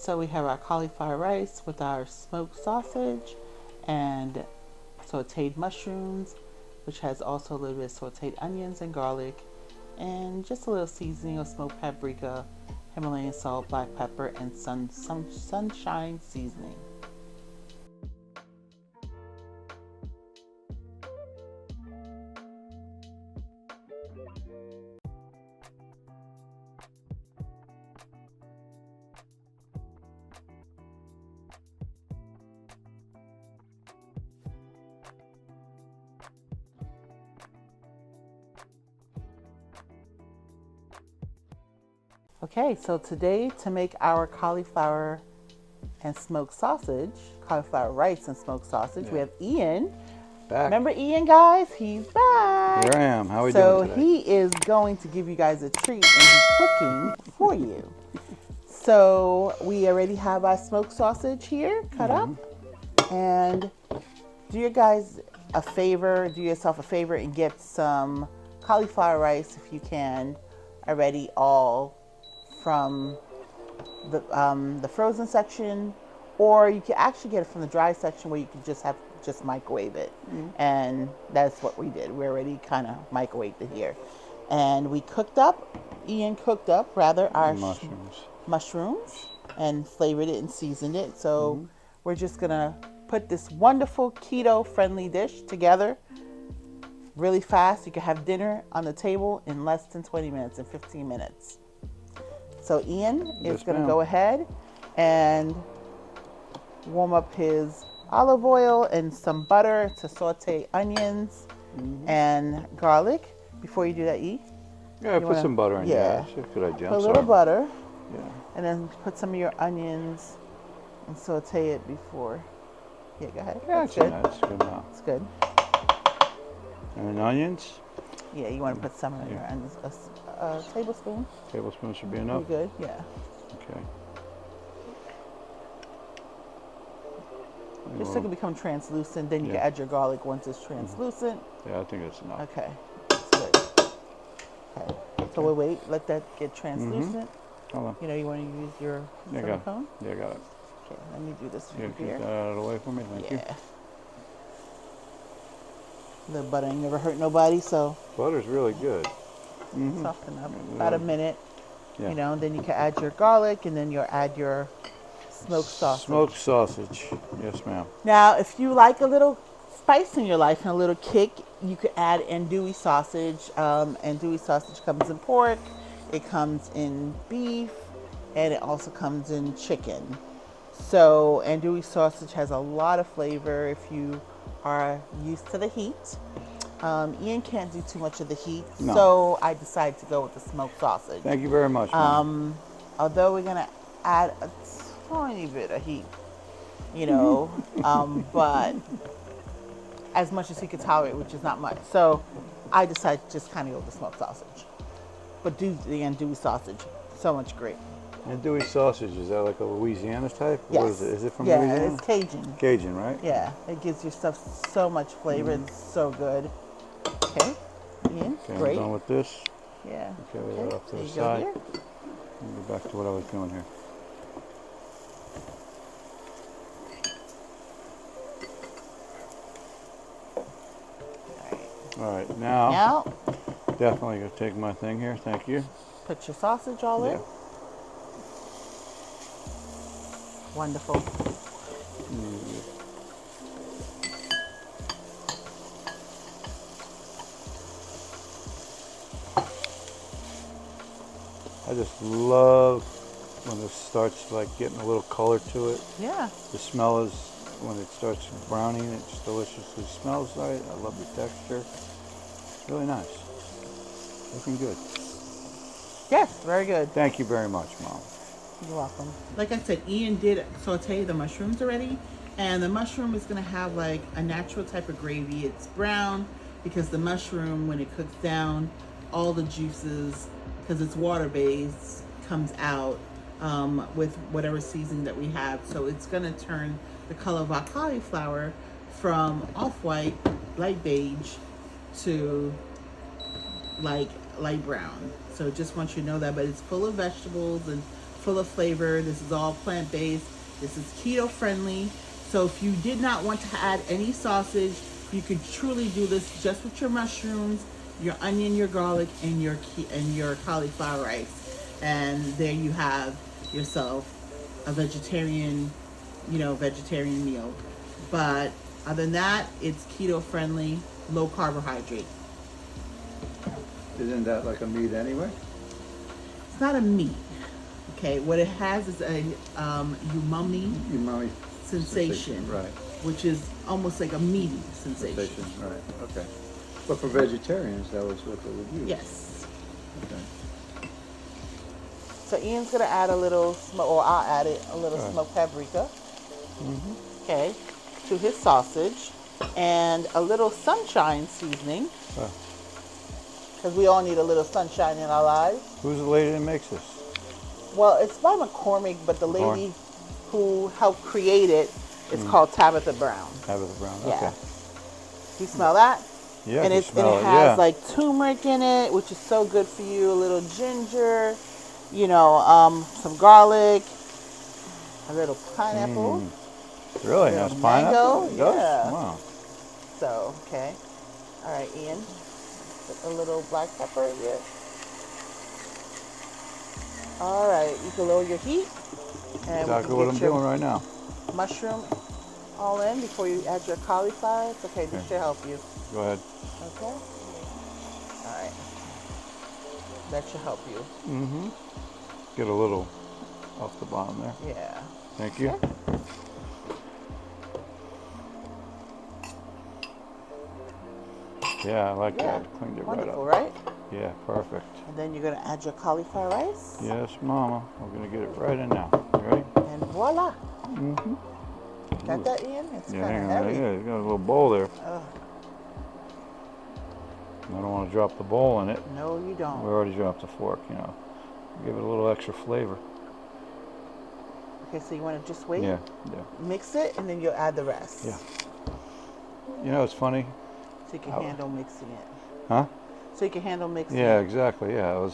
So we have our cauliflower rice with our smoked sausage and sauteed mushrooms, which has also a little bit of sauteed onions and garlic, and just a little seasoning of smoked paprika, Himalayan salt, black pepper, and sunshine seasoning. Okay, so today to make our cauliflower and smoked sausage, cauliflower rice and smoked sausage, we have Ian. Back. Remember Ian, guys? He's back. Here I am. How are we So doing today? he is going to give you guys a treat and he's cooking for you. So we already have our smoked sausage here cut up. And do yourself a favor and get some cauliflower rice if you can already, all from the frozen section, or you can actually get it from the dry section where you can just microwave it. And that's what we did. We already kind of microwaved it here, and Ian cooked up our mushrooms and flavored it and seasoned it. So we're just gonna put this wonderful keto friendly dish together really fast. You can have dinner on the table in less than 20 minutes, in 15 minutes. So Ian is going to go ahead and warm up his olive oil and some butter to saute onions and garlic. Before you do that, Put some butter in. Yeah, that's a good idea. Put a little butter. Yeah. And then put some of your onions and saute it before. Yeah, go ahead. Yeah, that's good. That's good now. It's good. And onions? Yeah, you want to put some of your onions. A tablespoon. Tablespoon should be enough? Pretty good, yeah. Okay. Just so it can become translucent, then you can add your garlic once it's translucent. Yeah, I think that's enough. Okay, that's good. Okay, so we'll wait, let that get translucent. Hold on. You want to use your silicone? Yeah, I got it. Okay, let me do this for you Get here. that out of the way for me, thank you. The butter ain't never hurt nobody, so. Butter's really good. Soften up about a minute. Yeah. Then you can add your garlic, and then you'll add your smoked sausage. Smoked sausage, yes ma'am. Now, if you like a little spice in your life and a little kick, you could add andouille sausage. Andouille sausage comes in pork, it comes in beef, and it also comes in chicken. So andouille sausage has a lot of flavor if you are used to the heat. Ian can't do too much of the heat, so I decided to go with the smoked sausage. Thank you very much, Mom. Although we're gonna add a tiny bit of heat, but as much as he could tolerate, which is not much. So I decided to just kind of go with the smoked sausage, but do the andouille sausage. So much great. Andouille sausage, is that like a Louisiana type? Yes. What is it? Is it from Louisiana? Yeah, it's Cajun. Cajun, right? Yeah, it gives your stuff so much flavor. It's so good. Okay, Ian, Okay, great. I'm done with this. Yeah. Okay, we got off to there the you go side. here. Let me go back to what I was doing here. All right, now definitely gonna take my thing here. Thank you. Put your sausage all in. Wonderful. I just love when this starts like getting a little color to it. Yeah. The smell is when it starts browning, it's deliciously smells right. I love the texture. It's really nice. Looking good. Yes, very good. Thank you very much, Mom. You're welcome. Like I said, Ian did saute the mushrooms already, and the mushroom is going to have like a natural type of gravy. It's brown because the mushroom, when it cooks down, all the juices, because it's water-based, comes out with whatever seasoning that we have. So it's going to turn the color of our cauliflower from off-white, light beige, to like light brown. So just want you to know that, but it's full of vegetables and full of flavor. This is all plant-based. This is keto friendly. So if you did not want to add any sausage, you could truly do this just with your mushrooms, your onion, your garlic, and your cauliflower rice. And there you have yourself a vegetarian meal. But other than that, it's keto friendly, low carbohydrate. Isn't that like a meat anyway? It's not a meat. Okay, what it has is a umami sensation, right? which is almost like a meaty sensation. Right. Okay. But for vegetarians, that was what they would use. Yes. Okay. So Ian's gonna add a little or I'll add it a little smoked paprika. Okay, to his sausage, and a little sunshine seasoning. Because we all need a little sunshine in our lives. Who's the lady that makes this? Well, it's by McCormick, but the lady who helped create it is called Tabitha Brown. Tabitha Brown. Yeah. Okay. You smell that? Yeah. And it has like turmeric in it, which is so good for you. A little ginger, some garlic, a little pineapple. Really nice pineapple. Mango. Yeah. Wow. So okay. All right, Ian. Put a little black pepper here. All right, you can lower your heat. And Exactly what I'm doing right now. Mushroom all in before you add your cauliflower. It's okay, this should help you. Go ahead. Okay. All right. That should help you. Mm-hmm. Get a little off the bottom there. Yeah. Thank you. Okay. Yeah, I like Yeah. that. Cleaned it Wonderful, right right? up. Yeah, perfect. And then you're gonna add your cauliflower rice. Yes, Mama. We're gonna get it right in now. You ready? And voila. Mm-hmm. Got that, Ian? It's Yeah, kind hang of on. heavy. Yeah, you got a little bowl there. Oh, I don't want to drop the bowl in it. no, you We don't. already dropped the fork, Give it a little extra flavor. Okay, so you want to just wait? Yeah. Mix it, and then you'll add the rest. Yeah. It's funny. So you can handle mixing it. Huh? So you can handle mixing Yeah, it. exactly. Yeah,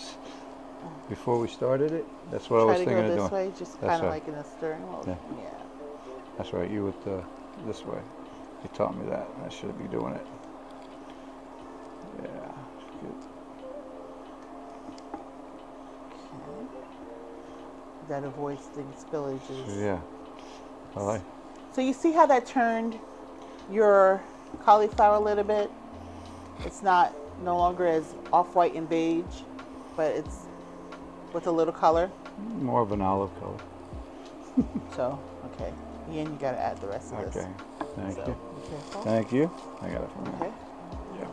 before we started it, that's what I was Try to thinking go of this doing. way, just That's kind of right. like in a stirring motion. Yeah. That's right. You with this way. You taught me that. I should be doing it. Yeah. Good. Okay. That avoids the spillages. Yeah. I like. So you see how that turned your cauliflower a little bit? It's no longer as off-white and beige, but it's with a little color. More of an olive color. So, okay. Ian, you gotta add the rest of this. Okay. Thank So, you. be careful. Thank you. I got it from Okay. Yeah.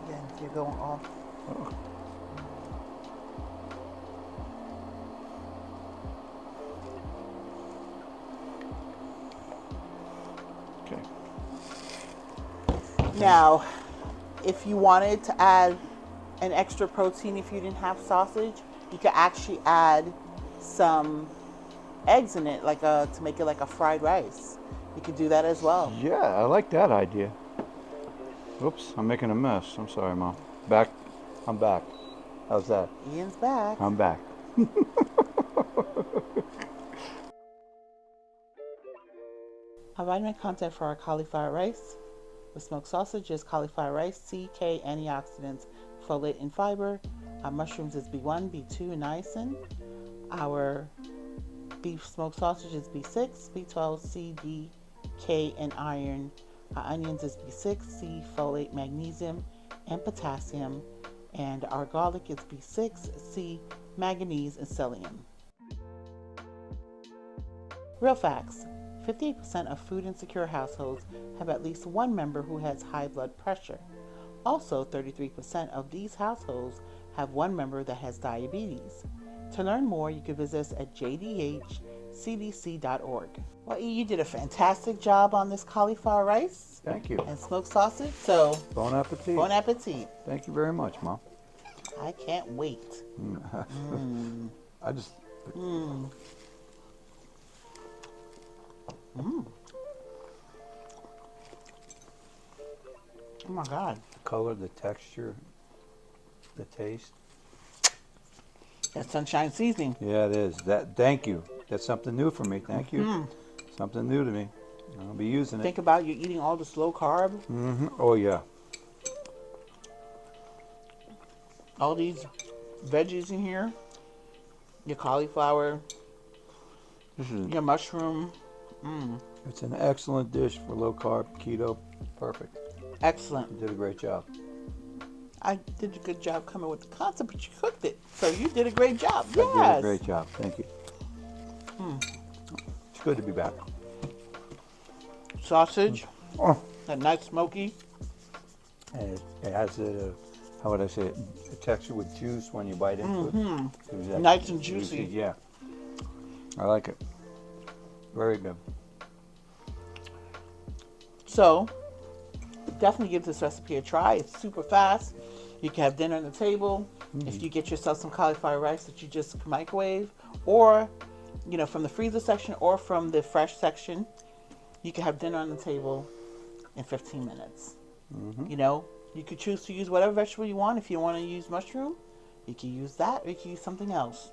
Again, you're going off. Oh. Okay. Now, if you wanted to add an extra protein, if you didn't have sausage, you could actually add some eggs in it, to make it like a fried rice. You could do that as well. Yeah, I like that idea. Oops, I'm making a mess. I'm sorry, Mom. Back. I'm back. How's that? Ian's back. I'm back. Our vitamin content for our cauliflower rice with smoked sausage is cauliflower rice, C, K, antioxidants, folate, and fiber. Our mushrooms is B1, B2, and niacin. Our beef smoked sausage is B6, B12, C, D, K, and iron. Our onions is B6, C, folate, magnesium, and potassium. And our garlic is B6, C, manganese, and selenium. Real facts. 58% of food insecure households have at least one member who has high blood pressure. Also, 33% of these households have one member that has diabetes. To learn more, you can visit us at jdhcdc.org. Well, E, you did a fantastic job on this cauliflower rice. Thank you. And smoked sausage. So, Bon appetit. bon appetit. Thank you very much, Mom. I can't wait. I just. Oh my God. The color, the texture, the taste. That sunshine seasoning. Yeah, it is. Thank you. That's something new for me. Thank you. Something new to me. I'll be using it. Think about you eating all this low carb. Oh yeah. All these veggies in here. Your cauliflower. This is. Your mushroom. It's an excellent dish for low carb, keto. Perfect. Excellent. You did a great job. I did a good job coming with the concept, but you cooked it. So you did a great job. I Yes. did a great job. Thank you. It's good to be back. Sausage. Oh. That nice smoky. And it has a, how would I say it, a texture with juice when you bite into it. There's that Nice and juicy. Yeah. I like it. Very good. So definitely give this recipe a try. It's super fast. You can have dinner on the table. If you get yourself some cauliflower rice that you just microwave, or from the freezer section or from the fresh section, you can have dinner on the table in 15 minutes. You could choose to use whatever vegetable you want. If you want to use mushroom, you can use that, or you can use something else.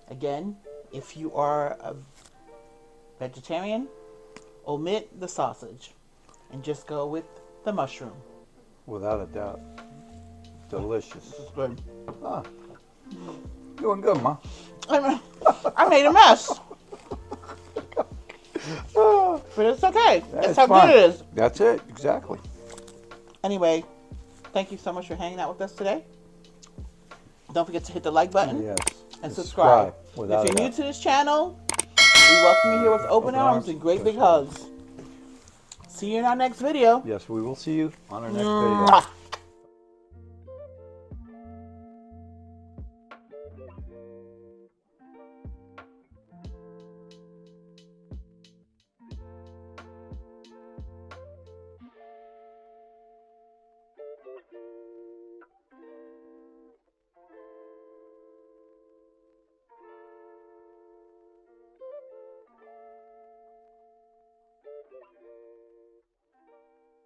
Again, if you are a vegetarian, omit the sausage and just go with the mushroom. Without a doubt. Delicious. This is good. Ah, doing good, Ma. I made a mess. But it's okay. That's how fine. good it is. That's it, exactly. Anyway, thank you so much for hanging out with us today. Don't forget to hit the like button Yes. and subscribe. Without If you're a new doubt. to this channel, we welcome you here with open arms and great big hugs. See you in our next video. Yes, we will see you on our next video. Mwah.